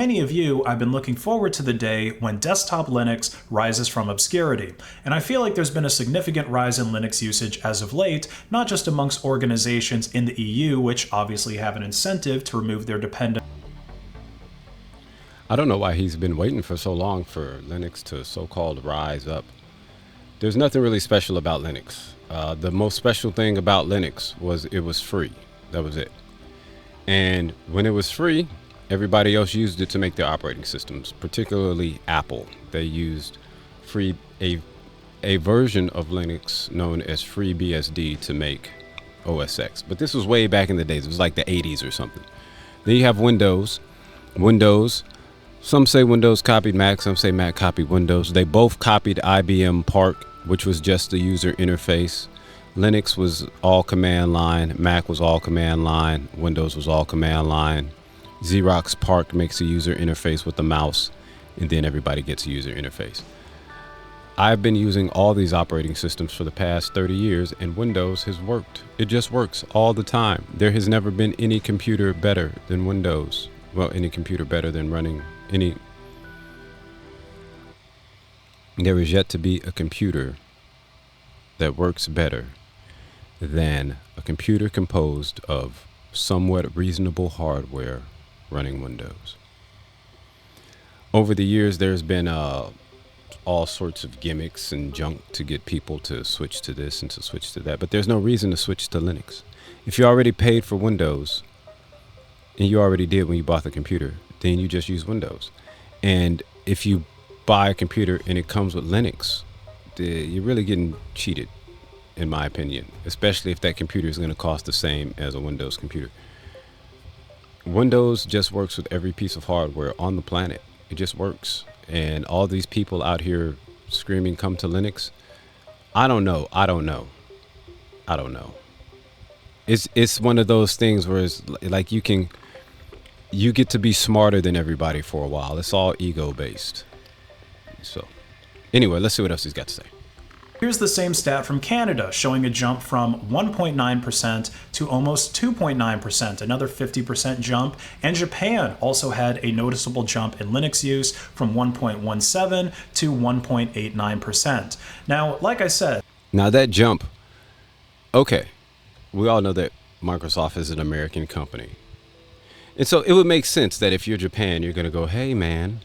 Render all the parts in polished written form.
Many of you, I've been looking forward to the day when desktop Linux rises from obscurity, and I feel like there's been a significant rise in Linux usage as of late, not just amongst organizations in the EU, which obviously have an incentive to remove their dependence. I don't know why he's been waiting for so long for Linux to so-called rise up. There's nothing really special about Linux. The most special thing about Linux was it was free. That was it. And when it was free, everybody else used it to make their operating systems, particularly Apple. They used a version of Linux known as FreeBSD to make OS X. But this was way back in the days. It was like the 80s or something. Then you have Windows. Some say Windows copied Mac, some say Mac copied Windows. They both copied IBM Park, which was just the user interface. Linux was all command line, Mac was all command line, Windows was all command line. Xerox PARC makes a user interface with the mouse, and then everybody gets a user interface. I've been using all these operating systems for the past 30 years, and Windows has worked. It just works all the time. There has never been any computer better than Windows. Well, any computer better than running any. There is yet to be a computer that works better than a computer composed of somewhat reasonable hardware running Windows. Over the years, there's been all sorts of gimmicks and junk to get people to switch to this and to switch to that, but there's no reason to switch to Linux. If you already paid for Windows, and you already did when you bought the computer, then you just use Windows. And if you buy a computer and it comes with Linux, you're really getting cheated, in my opinion, especially if that computer is going to cost the same as a Windows computer. Windows just works with every piece of hardware on the planet. It just works. And all these people out here screaming, come to Linux. I don't know. It's one of those things where it's like you get to be smarter than everybody for a while. It's all ego based. So anyway, let's see what else he's got to say. Here's the same stat from Canada, showing a jump from 1.9% to almost 2.9%, another 50% jump. And Japan also had a noticeable jump in Linux use from 1.17 to 1.89%. Now, like I said, now that jump, okay, we all know that Microsoft is an American company. And so it would make sense that if you're Japan, you're going to go, hey, man,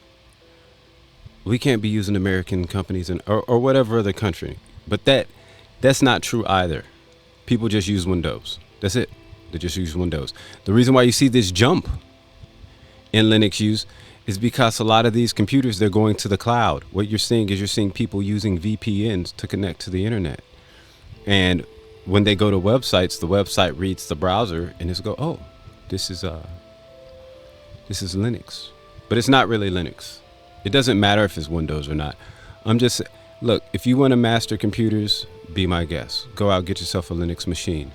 we can't be using American companies or whatever other country. But that's not true either. People just use Windows. That's it. They just use Windows. The reason why you see this jump in Linux use is because a lot of these computers, they're going to the cloud. What you're seeing people using VPNs to connect to the internet. And when they go to websites, the website reads the browser and it's go, oh, this is Linux. But it's not really Linux. It doesn't matter if it's Windows or not. Look, if you want to master computers, be my guest. Go out, get yourself a Linux machine.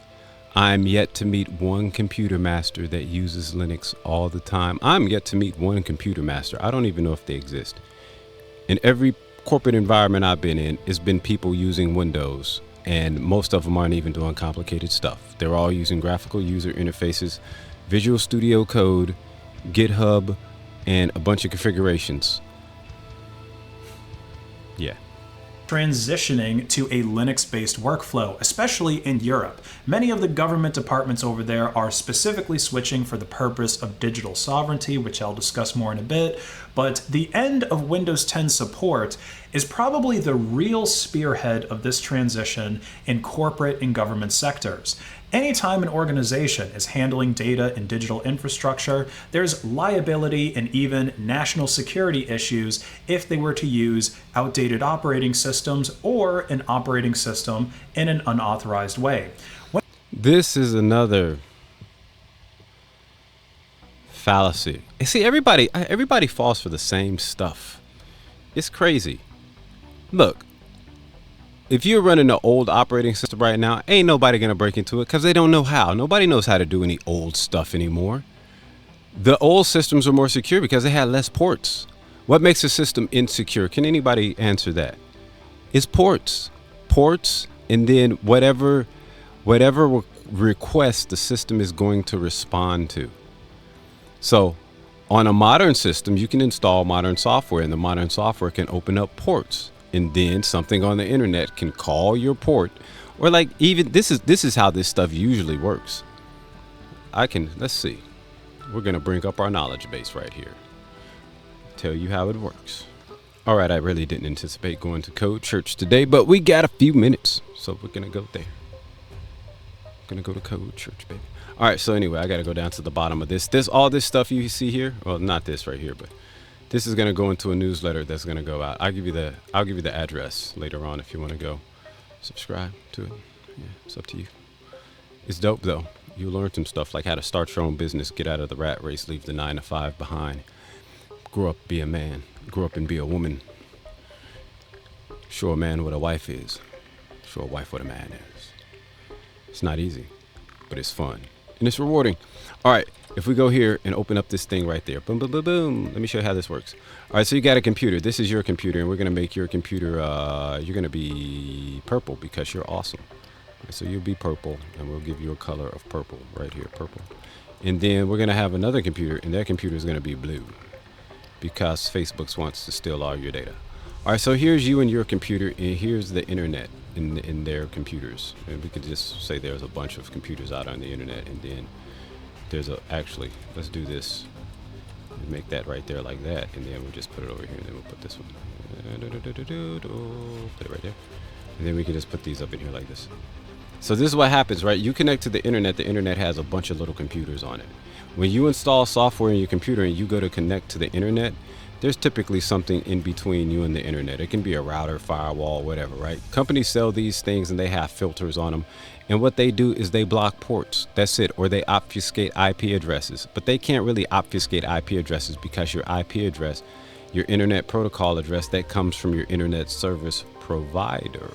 I'm yet to meet one computer master that uses Linux all the time. I'm yet to meet one computer master. I don't even know if they exist. In every corporate environment I've been in, it's been people using Windows, and most of them aren't even doing complicated stuff. They're all using graphical user interfaces, Visual Studio Code, GitHub, and a bunch of configurations. Yeah. Transitioning to a Linux-based workflow, especially in Europe. Many of the government departments over there are specifically switching for the purpose of digital sovereignty, which I'll discuss more in a bit. But the end of Windows 10 support is probably the real spearhead of this transition in corporate and government sectors. Anytime an organization is handling data and digital infrastructure, there's liability and even national security issues if they were to use outdated operating systems or an operating system in an unauthorized way. This is another fallacy. You see, everybody falls for the same stuff. It's crazy. Look, if you're running an old operating system right now, ain't nobody gonna break into it because they don't know how. Nobody knows how to do any old stuff anymore. The old systems are more secure because they had less ports. What makes a system insecure? Can anybody answer that? It's ports. Ports, and then whatever request the system is going to respond to. So On a modern system, you can install modern software, and the modern software can open up ports, and then something on the internet can call your port, or like even this is how this stuff usually works. Let's see. We're gonna bring up our knowledge base right here. Tell you how it works. All right, I really didn't anticipate going to Code Church today, but we got a few minutes, so we're gonna go there. Gonna go to Code Church, baby. All right, so anyway, I gotta go down to the bottom of this. All this stuff you see here, well, not this right here, but this is gonna go into a newsletter that's gonna go out. I'll give you the address later on if you want to go subscribe to it. Yeah, it's up to you. It's dope though. You'll learn some stuff like how to start your own business, get out of the rat race, leave the 9 to 5 behind, grow up, be a man, grow up and be a woman. Show a man what a wife is. Show a wife what a man is. It's not easy, but it's fun. And it's rewarding. All right, if we go here and open up this thing right there. Boom, boom, boom, boom. Let me show you how this works. All right, so you got a computer. This is your computer, and we're going to make your computer, you're going to be purple because you're awesome. Right, so you'll be purple, and we'll give you a color of purple right here, purple. And then we're going to have another computer, and that computer is going to be blue because Facebook wants to steal all your data. All right, so here's you and your computer, and here's the internet in their computers. And we could just say there's a bunch of computers out on the internet, and then actually, let's do this. Make that right there like that, and then we'll just put it over here, and then we'll put this one. Put it right there. And then we can just put these up in here like this. So this is what happens, right? You connect to the internet has a bunch of little computers on it. When you install software in your computer and you go to connect to the internet, there's typically something in between you and the internet. It can be a router, firewall, whatever, right? Companies sell these things and they have filters on them. And what they do is they block ports. That's it. Or they obfuscate IP addresses. But they can't really obfuscate IP addresses because your IP address, your internet protocol address, that comes from your internet service provider.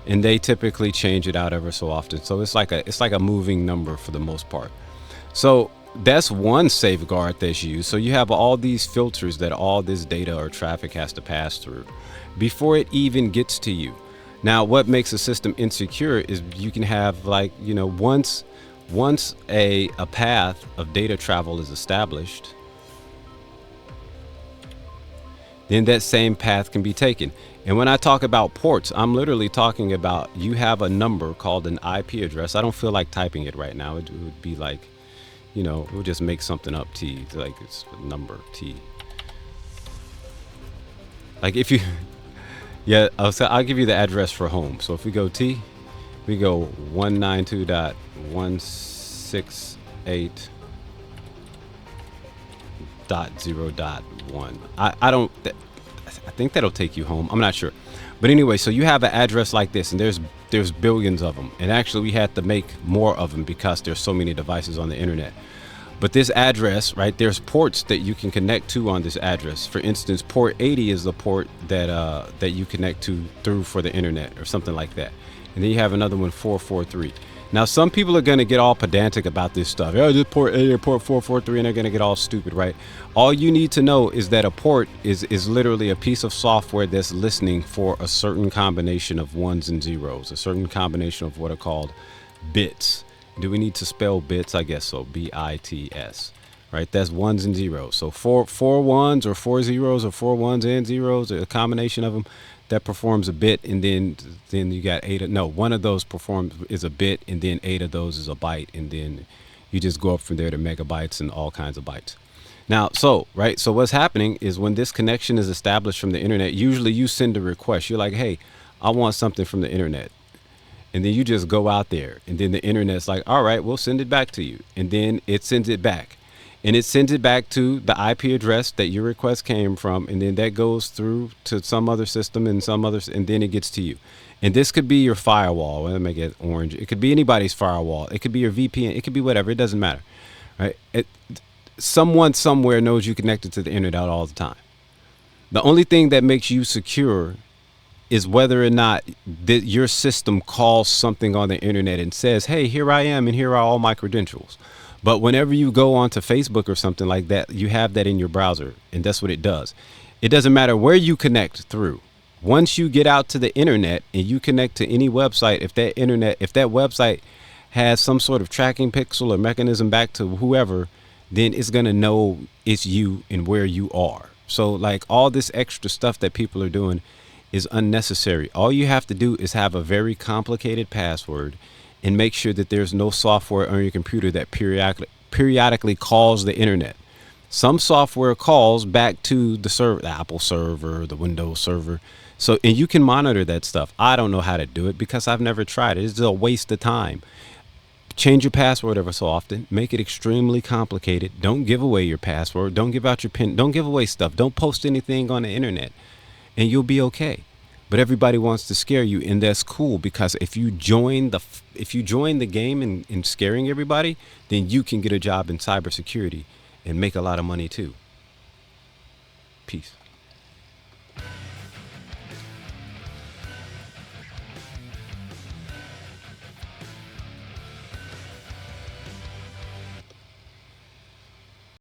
And they typically change it out ever so often. So it's like a moving number for the most part. So that's one safeguard that's used. So you have all these filters that all this data or traffic has to pass through before it even gets to you. Now, what makes a system insecure is you can have once a path of data travel is established, then that same path can be taken. And when I talk about ports, I'm literally talking about you have a number called an IP address. I don't feel like typing it right now. It would be like, we'll just make something up, T, like it's a number, T. Like if you, yeah, I'll give you the address for home. So if we go T, we go 192.168.0.1. I think that'll take you home. I'm not sure. But anyway, so you have an address like this, and there's billions of them. And actually, we had to make more of them because there's so many devices on the internet. But this address, right, there's ports that you can connect to on this address. For instance, port 80 is the port that you connect to through for the internet or something like that. And then you have another one, 443. Now, some people are going to get all pedantic about this stuff. Oh, just port 80 or port 443, and they're going to get all stupid, right? All you need to know is that a port is literally a piece of software that's listening for a certain combination of ones and zeros, a certain combination of what are called bits. Do we need to spell bits? I guess so. B-I-T-S, right? That's ones and zeros. So four ones or 4 zeros or 4 ones and zeros, a combination of them that performs a bit, and then you got one of those is a bit, and then 8 of those is a byte, and then you just go up from there to megabytes and all kinds of bytes. Now, so what's happening is when this connection is established from the internet, usually you send a request. You're like, hey, I want something from the internet. And then you just go out there, and then the internet's like, all right, we'll send it back to you. And then it sends it back. And it sends it back to the IP address that your request came from, and then that goes through to some other system and and then it gets to you. And this could be your firewall. Let me make it orange. It could be anybody's firewall. It could be your VPN. It could be whatever. It doesn't matter, right? Someone somewhere knows you connected to the internet all the time. The only thing that makes you secure is whether or not your system calls something on the internet and says, hey, here I am, and here are all my credentials. But whenever you go onto Facebook or something like that, you have that in your browser, and that's what it does. It doesn't matter where you connect through. Once you get out to the internet and you connect to any website, if that website has some sort of tracking pixel or mechanism back to whoever, then it's going to know it's you and where you are. So like all this extra stuff that people are doing is unnecessary. All you have to do is have a very complicated password and make sure that there's no software on your computer that periodically calls the internet. Some software calls back to the server, the Apple server, the Windows server. So, and you can monitor that stuff. I don't know how to do it because I've never tried it. It's a waste of time. Change your password ever so often. Make it extremely complicated. Don't give away your password. Don't give out your PIN. Don't give away stuff. Don't post anything on the internet, and you'll be okay. But everybody wants to scare you, and that's cool because if you join the game in scaring everybody, then you can get a job in cybersecurity and make a lot of money too. Peace.